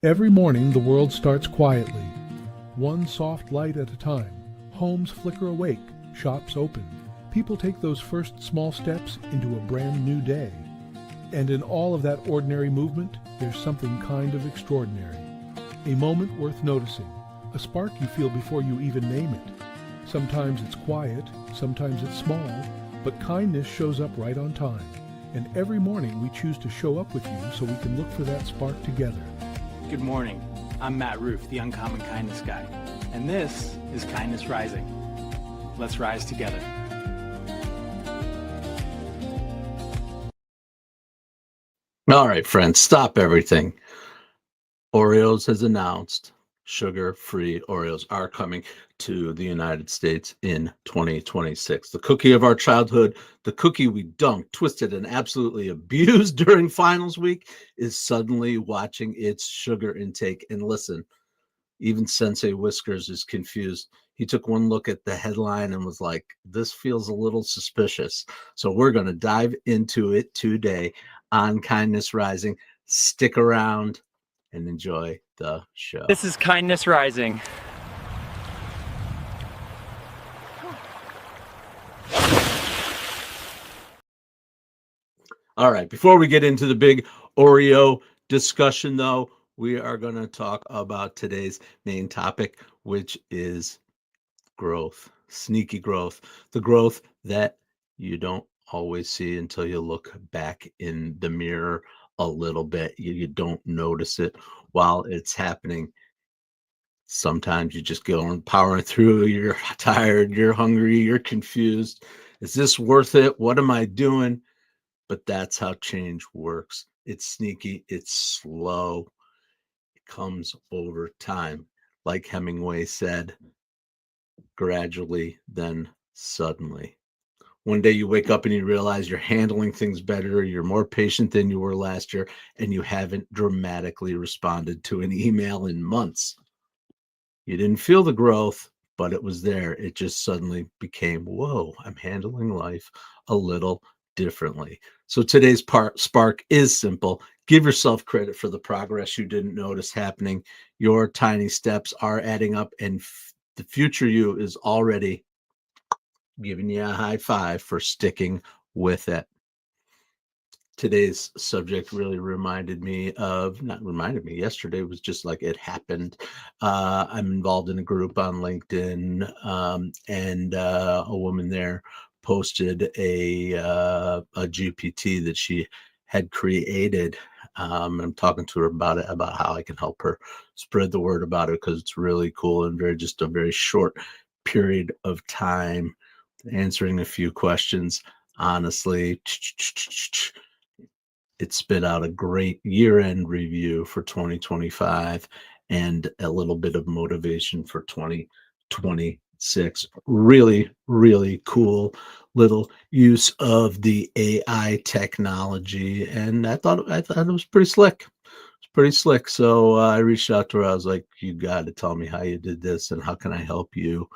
Every morning the world starts quietly, one soft light at a time. Homes flicker awake, shops open. People take those first small steps into a brand new day. And in all of that ordinary movement, there's something kind of extraordinary. A moment worth noticing, a spark you feel before you even name it. Sometimes it's quiet, sometimes it's small, but kindness shows up right on time. And every morning we choose to show up with you so we can look for that spark together. Good morning. I'm Matt Roof, the Uncommon Kindness Guy, and this is Kindness Rising. Let's rise together. All right, friends, stop everything. Oreos has announced sugar-free Oreos are coming to the United States in 2026. The cookie of our childhood, the cookie we dunked, twisted, and absolutely abused during finals week is suddenly watching its sugar intake. And listen, even Sensei Whiskers is confused. He took one look at the headline and was like, this feels a little suspicious. So we're going to dive into it today on Kindness Rising. Stick around and enjoy the show. This is Kindness Rising. All right, before we get into the big Oreo discussion, though, we are going to talk about today's main topic, which is growth, sneaky growth, the growth that you don't always see until you look back in the mirror a little bit. You don't notice it while it's happening. Sometimes you just go on powering through. You're tired, you're hungry, you're confused. Is this worth it? What am I doing? But that's how change works. It's sneaky, it's slow, it comes over time. Like Hemingway said, gradually, then suddenly. One day you wake up and you realize you're handling things better, you're more patient than you were last year, and you haven't dramatically responded to an email in months. You didn't feel the growth, but it was there. It just suddenly became, whoa, I'm handling life a little differently. So today's spark is simple. Give yourself credit for the progress you didn't notice happening. Your tiny steps are adding up, and the future you is already giving you a high five for sticking with it. Today's subject really not reminded me, yesterday was just like it happened. I'm involved in a group on LinkedIn, and a woman there posted a GPT that she had created. I'm talking to her about it, about how I can help her spread the word about it, because it's really cool and just a very short period of time, answering a few questions honestly. It spit out a great year-end review for 2025 and a little bit of motivation for 2026. Really, really cool little use of the AI technology, and I thought it was pretty slick. It's pretty slick. So I reached out to her. I was like, "You got to tell me how you did this, and how can I help you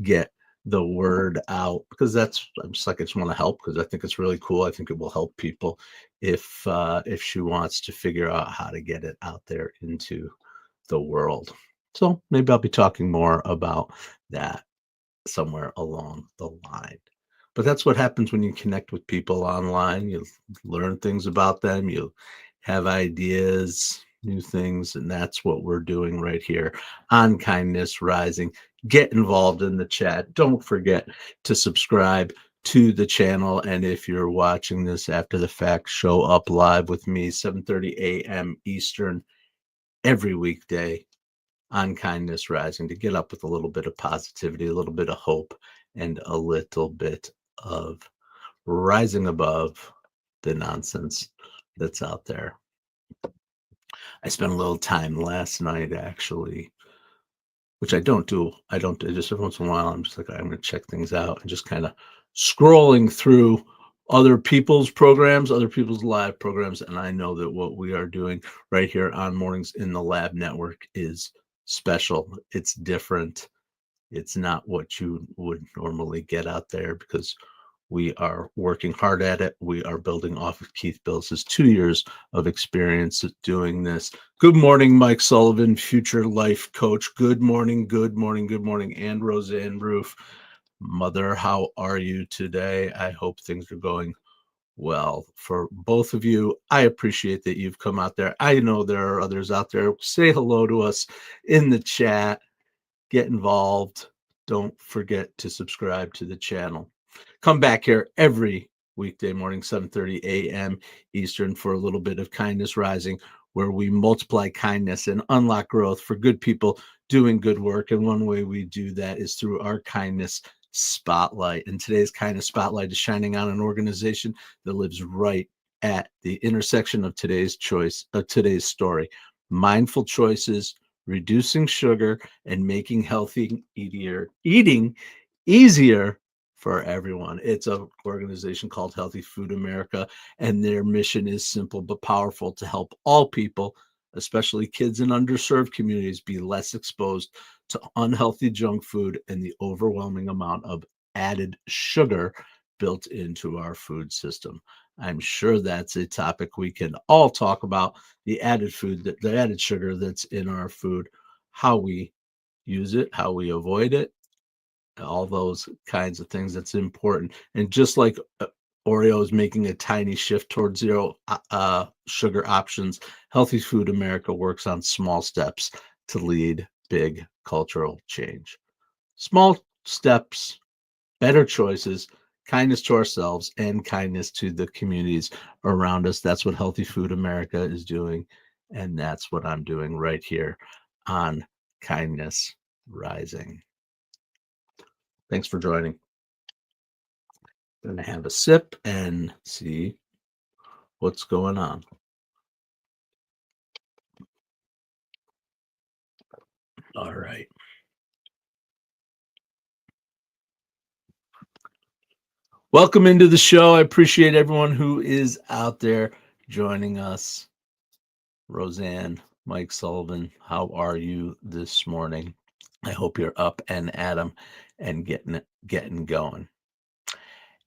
get the word out?" Because I just want to help, because I think it's really cool. I think it will help people if she wants to figure out how to get it out there into the world. So maybe I'll be talking more about that somewhere along the line. But that's what happens when you connect with people online. You learn things about them, you have ideas, new things, and that's what we're doing right here on Kindness Rising. Get involved in the chat. Don't forget to subscribe to the channel, and if you're watching this after the fact, show up live with me 7:30 a.m. Eastern every weekday on Kindness Rising, to get up with a little bit of positivity, a little bit of hope, and a little bit of rising above the nonsense that's out there. I spent a little time last night, actually, which I don't do. Just every once in a while, I'm just like, I'm going to check things out, and just kind of scrolling through other people's programs, other people's live programs. And I know that what we are doing right here on Mornings in the Lab Network is special. It's different. It's not what you would normally get out there, because We are working hard at it. We are building off of Keith Bill's 2 years of experience at doing this. Good morning, Mike Sullivan, future life coach. Good morning, good morning, good morning. And Roseanne Roof. Mother, how are you today? I hope things are going well for both of you. I appreciate that you've come out there. I know there are others out there. Say hello to us in the chat. Get involved. Don't forget to subscribe to the channel. Come back here every weekday morning, 7:30 a.m. Eastern, for a little bit of Kindness Rising, where we multiply kindness and unlock growth for good people doing good work. And one way we do that is through our kindness spotlight. And today's kindness spotlight is shining on an organization that lives right at the intersection of today's story. Mindful choices, reducing sugar, and making healthy eating easier for everyone. It's an organization called Healthy Food America, and their mission is simple but powerful: to help all people, especially kids in underserved communities, be less exposed to unhealthy junk food and the overwhelming amount of added sugar built into our food system. I'm sure that's a topic we can all talk about: the added sugar that's in our food, how we use it, how we avoid it, all those kinds of things. That's important. And just like Oreos making a tiny shift towards zero sugar options, Healthy Food America works on small steps to lead big cultural change. Small steps, better choices, kindness to ourselves, and kindness to the communities around us. That's what Healthy Food America is doing. And that's what I'm doing right here on Kindness Rising. Thanks for joining. I'm going to have a sip and see what's going on. All right. Welcome into the show. I appreciate everyone who is out there joining us. Roseanne, Mike Sullivan, how are you this morning? I hope you're up and at 'em and getting going.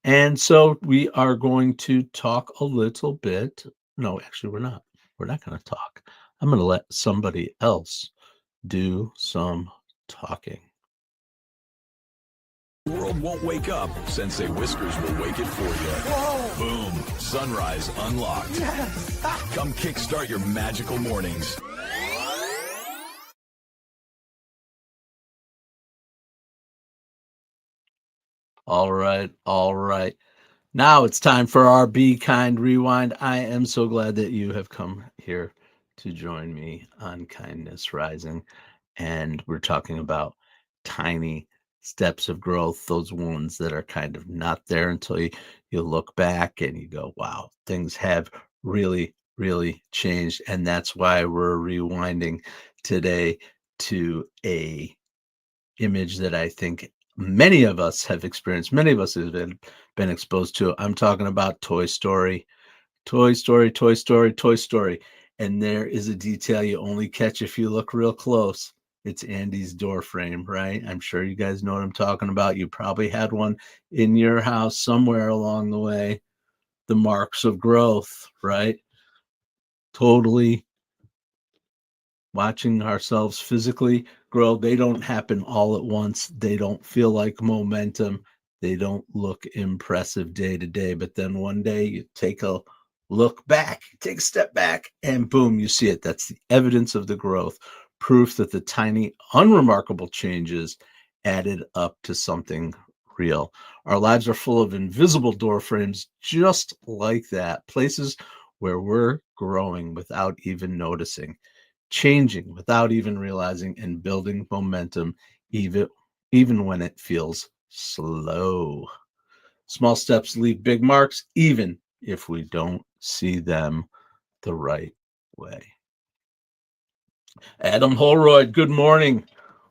And so we are going to talk a little bit. No, actually, we're not. We're not going to talk. I'm going to let somebody else do some talking. The world won't wake up. Sensei Whiskers will wake it for you. Whoa! Boom. Sunrise unlocked. Yes! Come kickstart your magical mornings. All right. All right. Now it's time for our Be Kind Rewind. I am so glad that you have come here to join me on Kindness Rising. And we're talking about tiny steps of growth, those ones that are kind of not there until you look back and you go, wow, things have really, really changed. And that's why we're rewinding today to a image that I think many of us have experienced, many of us have been exposed to. I'm talking about Toy Story. Toy Story, Toy Story, Toy Story. And there is a detail you only catch if you look real close. It's Andy's door frame, right? I'm sure you guys know what I'm talking about. You probably had one in your house somewhere along the way. The marks of growth, right? Totally watching ourselves physically grow. They don't happen all at once. They don't feel like momentum. They don't look impressive day to day. But then one day you take a look back, take a step back, and boom, you see it. That's the evidence of the growth, proof that the tiny, unremarkable changes added up to something real. Our lives are full of invisible door frames just like that, places where we're growing without even noticing, changing without even realizing, and building momentum even when it feels slow. Small steps leave big marks, even if we don't see them the right way. Adam Holroyd, good morning.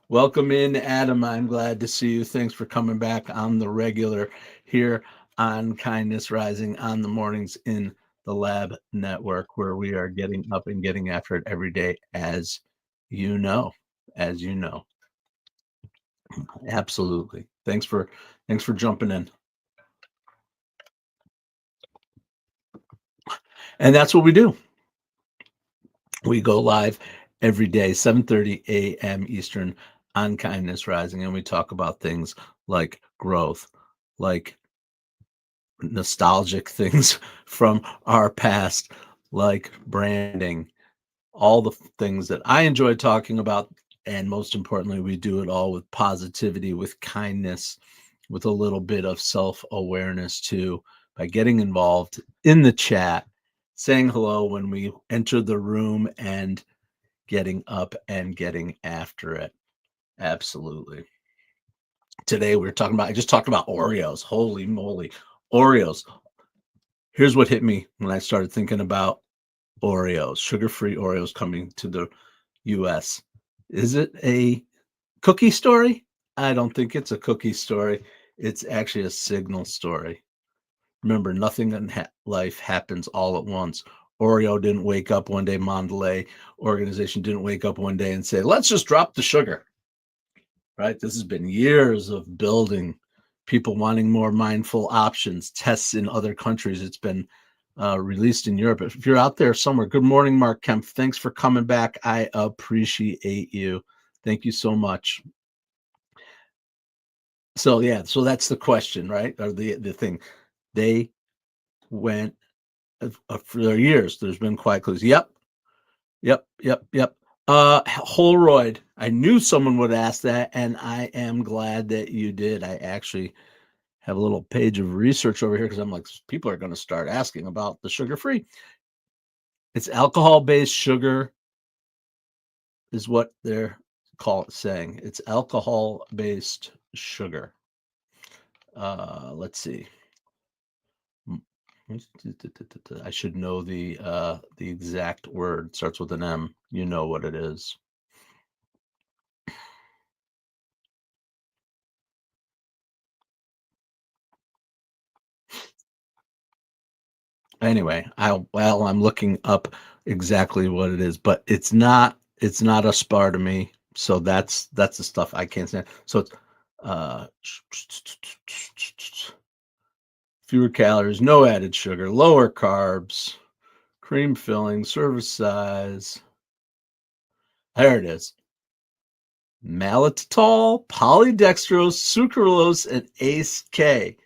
Welcome in, Adam. I'm glad to see you. Thanks for coming back on the regular here on Kindness Rising on the mornings in the Lab Network, where we are getting up and getting after it every day, as you know. Absolutely. Thanks for jumping in. And that's what we do. We go live every day, 7:30 a.m. Eastern on Kindness Rising, and we talk about things like growth, like nostalgic things from our past, like branding, all the things that I enjoy talking about. And most importantly, we do it all with positivity, with kindness, with a little bit of self-awareness too, by getting involved in the chat, saying hello when we enter the room, and getting up and getting after it. Absolutely. Today I just talked about Oreos. Holy moly, Oreos. Here's what hit me when I started thinking about Oreos, sugar-free Oreos coming to the US. Is it a cookie story? I don't think it's a cookie story. It's actually a signal story. Remember, nothing in life happens all at once. Oreo didn't wake up one day, Mondelez organization didn't wake up one day and say, let's just drop the sugar, right? This has been years of building, people wanting more mindful options, tests in other countries. It's been released in Europe. If you're out there somewhere, good morning, Mark Kemp. Thanks for coming back. I appreciate you. Thank you so much. So yeah, so that's the question, right? Or the thing. They went for years. There's been quiet clues. Yep. Holroyd. I knew someone would ask that, and I am glad that you did. I actually have a little page of research over here because I'm like, people are going to start asking about the sugar-free. It's alcohol-based sugar is what they're saying. It's alcohol-based sugar. Let's see. I should know the exact word. It starts with an M. You know what it is. Anyway, I'm looking up exactly what it is, but it's not aspartame. So that's the stuff I can't stand. So it's fewer calories, no added sugar, lower carbs, cream filling, service size. There it is. Maltitol, polydextrose, sucralose, and ACE K.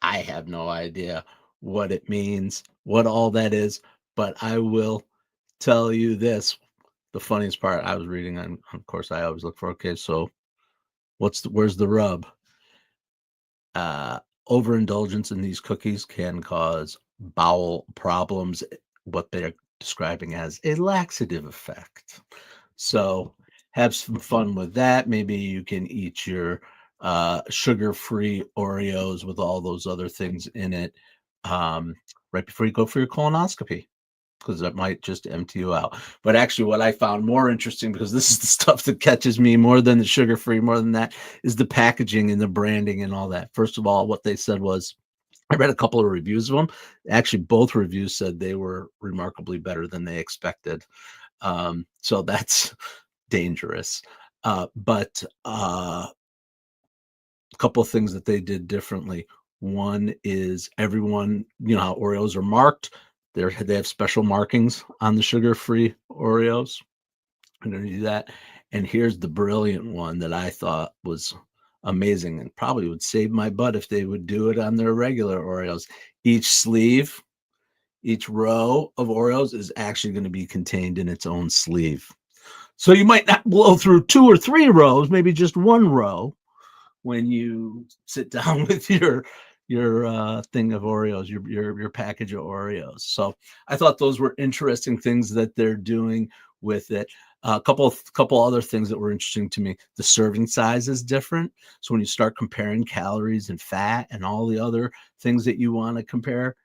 I have no idea what it means, what all that is, but I will tell you this. The funniest part I was reading, and of course I always look for, okay, so where's the rub? Overindulgence in these cookies can cause bowel problems, what they're describing as a laxative effect. So have some fun with that. Maybe you can eat your sugar-free Oreos with all those other things in it right before you go for your colonoscopy, because that might just empty you out. But actually, what I found more interesting, because this is the stuff that catches me more than the sugar-free, more than that, is the packaging and the branding and all that. First of all, what they said was, I read a couple of reviews of them. Actually, both reviews said they were remarkably better than they expected. So that's dangerous. But a couple of things that they did differently. One is everyone, you know how Oreos are marked. They have special markings on the sugar-free Oreos. I'm going to do that. And here's the brilliant one that I thought was amazing and probably would save my butt if they would do it on their regular Oreos. Each sleeve, each row of Oreos is actually going to be contained in its own sleeve. So you might not blow through 2 or 3 rows, maybe just 1 row when you sit down with your thing of Oreos, your package of Oreos. So I thought those were interesting things that they're doing with it. A couple other things that were interesting to me. The serving size is different. So when you start comparing calories and fat and all the other things that you want to compare,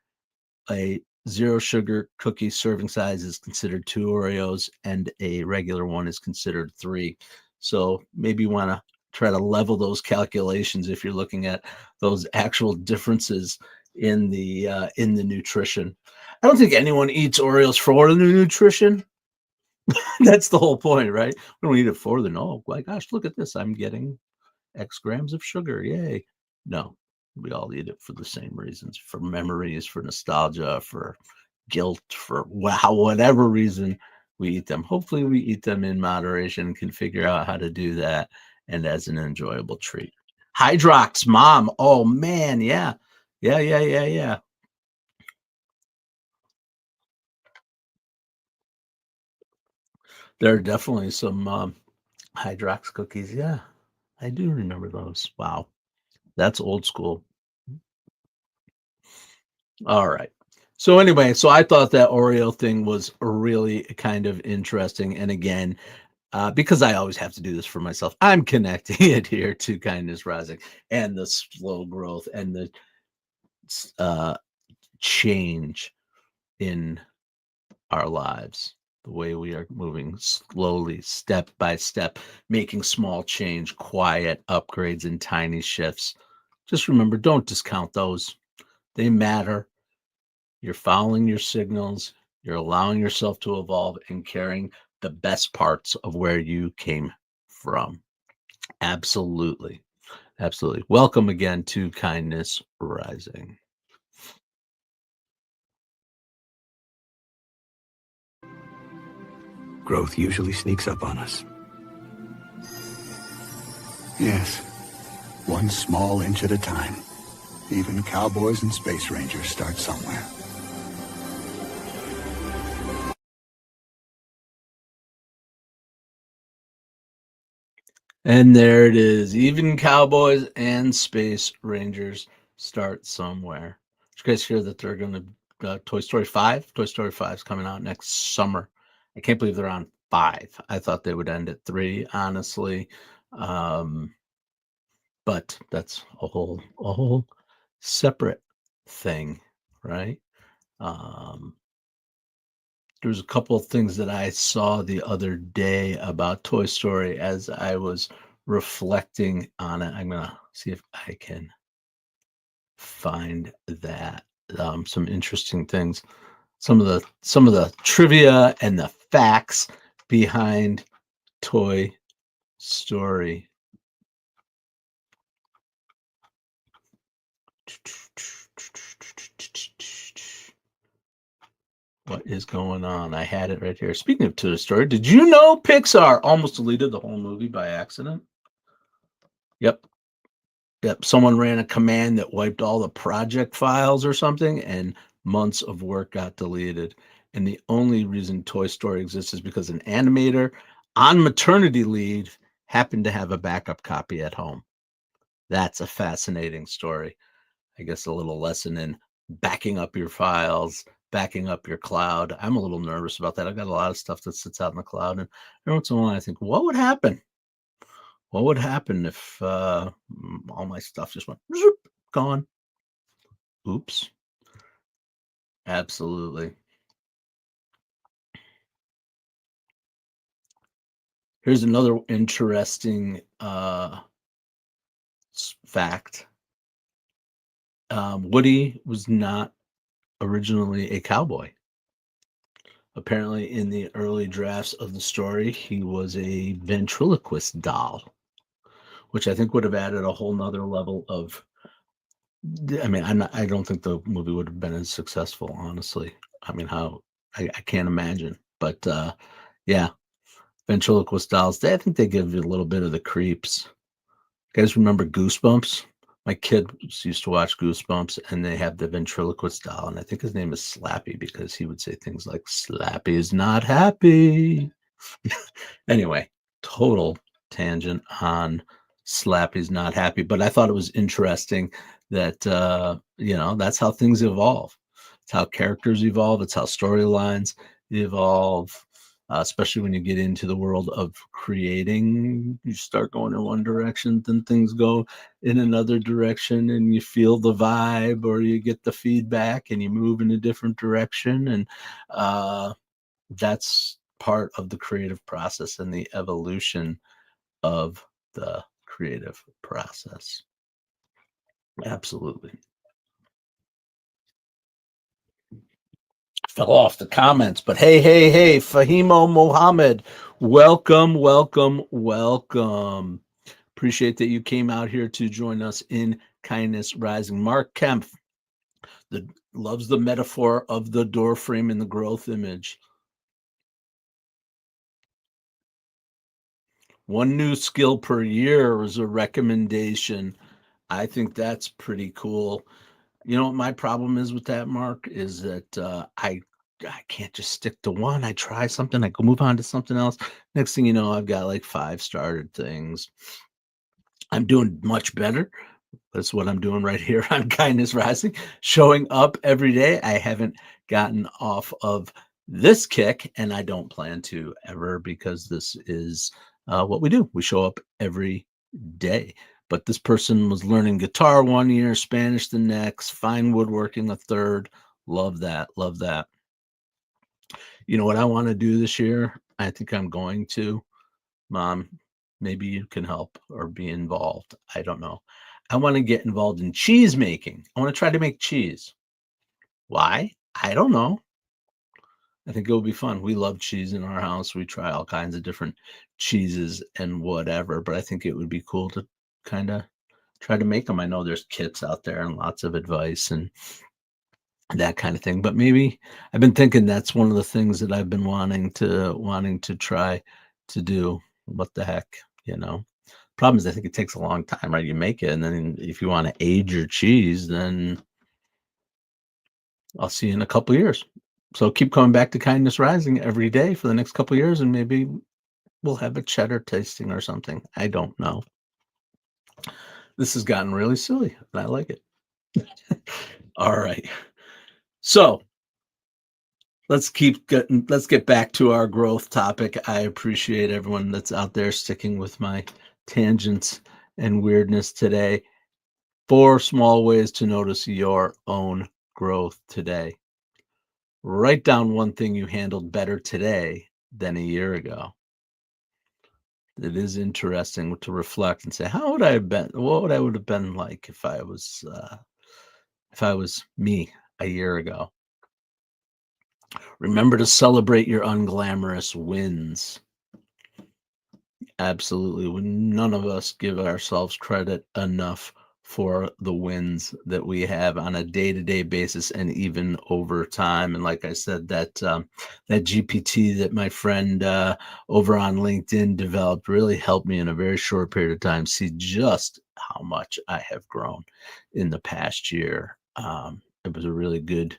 a 0 sugar cookie serving size is considered 2 Oreos, and a regular one is considered 3. So maybe you want to try to level those calculations if you're looking at those actual differences in the nutrition. I don't think anyone eats Oreos for the nutrition. That's the whole point, right? We don't eat it for the, oh my gosh, look at this, I'm getting X grams of sugar, yay. No, we all eat it for the same reasons, for memories, for nostalgia, for guilt for whatever reason we eat them. Hopefully we eat them in moderation and can figure out how to do that and as an enjoyable treat. Hydrox Mom. Oh man, yeah. Yeah. There are definitely some Hydrox cookies. Yeah, I do remember those. Wow. That's old school. All right. So anyway, so I thought that Oreo thing was really kind of interesting. And again, because I always have to do this for myself, I'm connecting it here to Kindness Rising and the slow growth and the uh, change in our lives, the way we are moving slowly, step by step, making small change, quiet upgrades, and tiny shifts. Just remember, don't discount those. They matter. You're following your signals. You're allowing yourself to evolve and carrying the best parts of where you came from. Absolutely. Absolutely. Welcome again to Kindness Rising. Growth usually sneaks up on us. Yes, one small inch at a time. Even cowboys and space rangers start somewhere. And there it is. Even cowboys and space rangers start somewhere. Did you guys hear that they're going to Toy Story 5? Toy Story 5 is coming out next summer. I can't believe they're on 5. I thought they would end at 3, honestly. But that's a whole separate thing, right? There's a couple of things that I saw the other day about Toy Story as I was reflecting on it. I'm gonna see if I can find that. Some interesting things. Some of the trivia and the facts behind Toy Story. What is going on? I had it right here. Speaking of Toy Story, did you know Pixar almost deleted the whole movie by accident? Yep. Someone ran a command that wiped all the project files or something, and months of work got deleted. And the only reason Toy Story exists is because an animator on maternity leave happened to have a backup copy at home. That's a fascinating story. I guess a little lesson in backing up your files, backing up your cloud. I'm a little nervous about that. I've got a lot of stuff that sits out in the cloud, and every once in a while I think, what would happen? What would happen if all my stuff just went zoop, gone? Oops. Absolutely. Here's another interesting fact. Woody was not originally a cowboy. Apparently, in the early drafts of the story, he was a ventriloquist doll, which I think would have added a whole nother level of. I mean, I don't think the movie would have been as successful, honestly. I mean, I can't imagine. But yeah, ventriloquist dolls. I think they give you a little bit of the creeps. You guys remember Goosebumps? My kid used to watch Goosebumps, and they have the ventriloquist doll, and I think his name is Slappy because he would say things like "Slappy is not happy." Anyway, total tangent on Slappy's not happy, but I thought it was interesting that that's how things evolve. It's how characters evolve. It's how storylines evolve. Especially when you get into the world of creating, you start going in one direction, then things go in another direction, and you feel the vibe or you get the feedback and you move in a different direction. And that's part of the creative process and the evolution of the creative process. Absolutely. Fell off the comments, but hey, Fahimo Mohammed, welcome. Appreciate that you came out here to join us in Kindness Rising. Mark Kempf, Loves the metaphor of the door frame in the growth image. One new skill per year was a recommendation. I think that's pretty cool. You know what my problem is with that, Mark, is that I can't just stick to one. I try something, I go move on to something else. Next thing you know, I've got like 5 started things. I'm doing much better. That's what I'm doing right here on Kindness Rising, showing up every day. I haven't gotten off of this kick, and I don't plan to ever, because this is what we do. We show up every day. But this person was learning guitar one year, Spanish the next, fine woodworking the third. Love that. Love that. You know what I want to do this year? I think I'm going to. Mom, maybe you can help or be involved. I don't know. I want to get involved in cheese making. I want to try to make cheese. Why? I don't know. I think it will be fun. We love cheese in our house. We try all kinds of different cheeses and whatever, but I think it would be cool to kind of try to make them. I know there's kits out there and lots of advice and that kind of thing, but maybe I've been thinking that's one of the things that I've been wanting to try to do. What the heck, you know? Problem is, I think it takes a long time, right? You make it, and then if you want to age your cheese, then I'll see you in a couple of years. So keep coming back to Kindness Rising every day for the next couple of years, and maybe we'll have a cheddar tasting or something. I don't know. This has gotten really silly, and I like it. All right. So let's get back to our growth topic. I appreciate everyone that's out there sticking with my tangents and weirdness today. 4 small ways to notice your own growth today. Write down one thing you handled better today than a year ago. It is interesting to reflect and say, how would I have been? What would I have been like if I was me a year ago? Remember to celebrate your unglamorous wins. Absolutely. None of us give ourselves credit enough for the wins that we have on a day-to-day basis and even over time. And like I said, that GPT that my friend over on LinkedIn developed really helped me in a very short period of time see just how much I have grown in the past year. It was a really good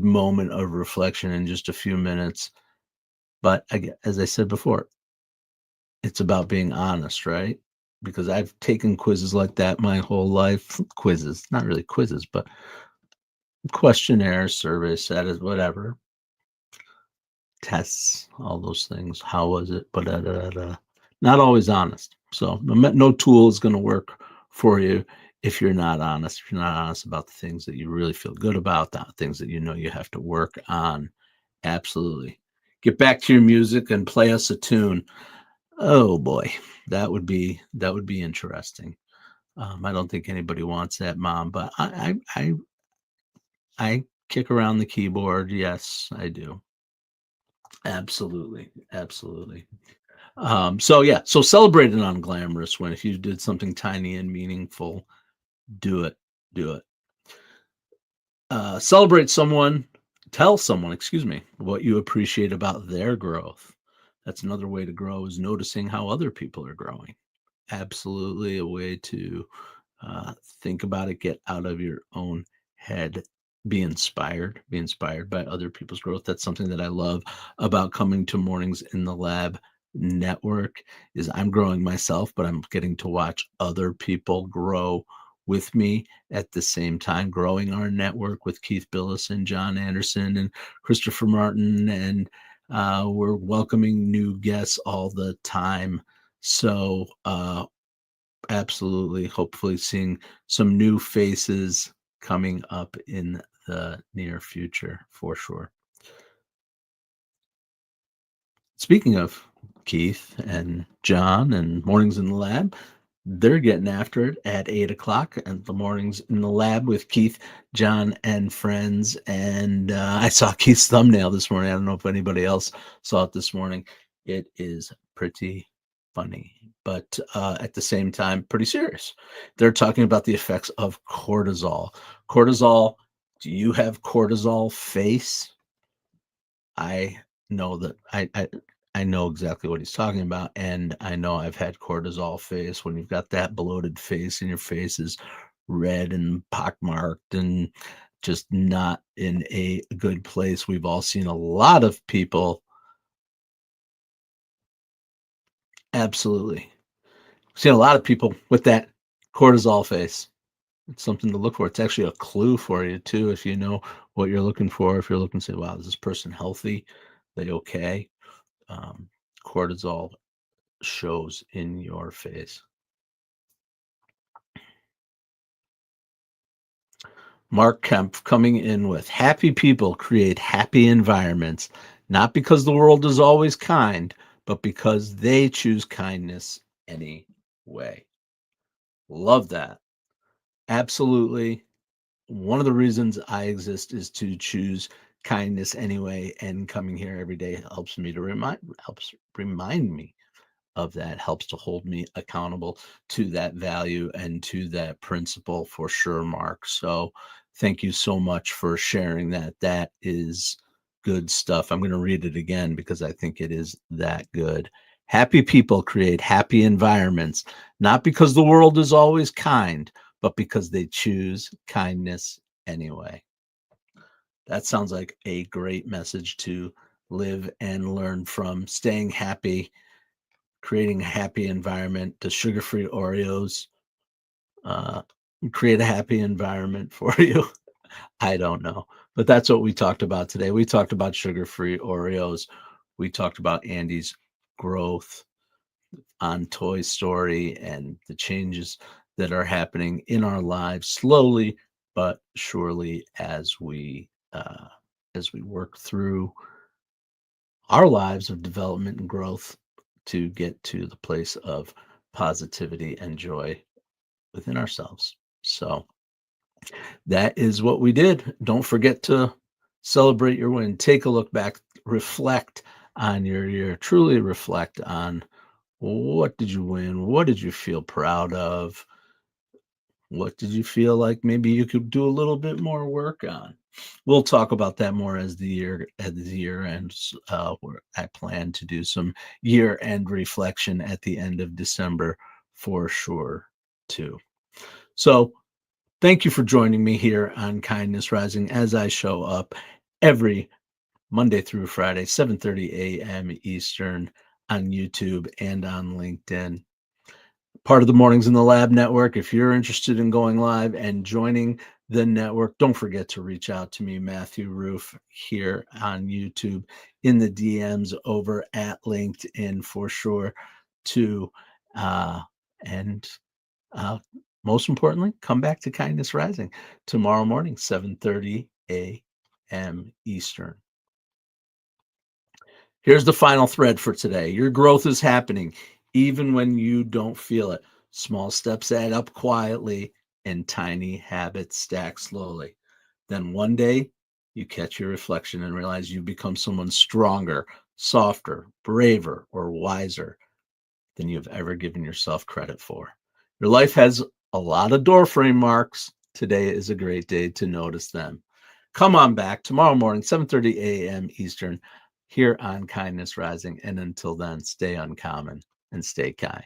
moment of reflection in just a few minutes. But as I said before, it's about being honest, right? Because I've taken quizzes like that my whole life. Quizzes, not really quizzes, but questionnaires, surveys, whatever. Tests, all those things. How was it? But not always honest. So no tool is going to work for you if you're not honest. If you're not honest about the things that you really feel good about, the things that you know you have to work on. Absolutely. Get back to your music and play us a tune. Oh boy, that would be interesting. I don't think anybody wants that, Mom, but I kick around the keyboard. Yes, I do. Absolutely, absolutely. So celebrate an unglamorous win. If you did something tiny and meaningful, do it. Celebrate someone. Tell someone, excuse me, what you appreciate about their growth. That's another way to grow, is noticing how other people are growing. Absolutely a way to think about it, get out of your own head, be inspired by other people's growth. That's something that I love about coming to Mornings in the Lab network, is I'm growing myself, but I'm getting to watch other people grow with me at the same time, growing our network with Keith Billis and John Anderson and Christopher Martin, and we're welcoming new guests all the time. So absolutely, hopefully seeing some new faces coming up in the near future for sure. Speaking of Keith and John and Mornings in the Lab, they're getting after it at 8:00 and the Mornings in the Lab with Keith, John, and friends. And I saw Keith's thumbnail this morning. I don't know if anybody else saw it this morning. It is pretty funny, but at the same time, pretty serious. They're talking about the effects of cortisol. Cortisol Do you have cortisol face? I know that I know exactly what he's talking about, and I know I've had cortisol face. When you've got that bloated face and your face is red and pockmarked and just not in a good place. We've all seen a lot of people. Absolutely. Seen a lot of people with that cortisol face. It's something to look for. It's actually a clue for you too, if you know what you're looking for. If you're looking to say, wow, is this person healthy? They okay? Um, Cortisol shows in your face. Mark Kemp coming in with happy people create happy environments, not because the world is always kind, but because they choose kindness anyway. Love that. Absolutely. One of the reasons I exist is to choose kindness anyway, and coming here every day helps remind me of that, helps to hold me accountable to that value and to that principle for sure, Mark. So thank you so much for sharing that. That is good stuff. I'm going to read it again because I think it is that good. Happy people create happy environments, not because the world is always kind, but because they choose kindness anyway. That sounds like a great message to live and learn from. Staying happy, creating a happy environment. Does sugar-free Oreos uh, create a happy environment for you? I don't know, but that's what we talked about today. We talked about sugar-free Oreos. We talked about Andy's growth on Toy Story and the changes that are happening in our lives slowly but surely as we work through our lives of development and growth to get to the place of positivity and joy within ourselves. So that is what we did. Don't forget to celebrate your win. Take a look back, reflect on your year, truly reflect on what did you win? What did you feel proud of? What did you feel like maybe you could do a little bit more work on? We'll talk about that more as the year ends. Where I plan to do some year end reflection at the end of December for sure too. So thank you for joining me here on Kindness Rising as I show up every Monday through Friday, 7:30 a.m. Eastern on YouTube and on LinkedIn. Part of the Mornings in the Lab network. If you're interested in going live and joining the network, don't forget to reach out to me, Matthew Roof, here on YouTube in the DMs over at LinkedIn for sure too. And most importantly, come back to Kindness Rising tomorrow morning, 7:30 a.m. Eastern. Here's the final thread for today. Your growth is happening even when you don't feel it. Small steps add up quietly, and tiny habits stack slowly. Then one day, you catch your reflection and realize you've become someone stronger, softer, braver, or wiser than you've ever given yourself credit for. Your life has a lot of doorframe marks. Today is a great day to notice them. Come on back tomorrow morning, 7:30 a.m. Eastern, here on Kindness Rising. And until then, stay uncommon and stay kind.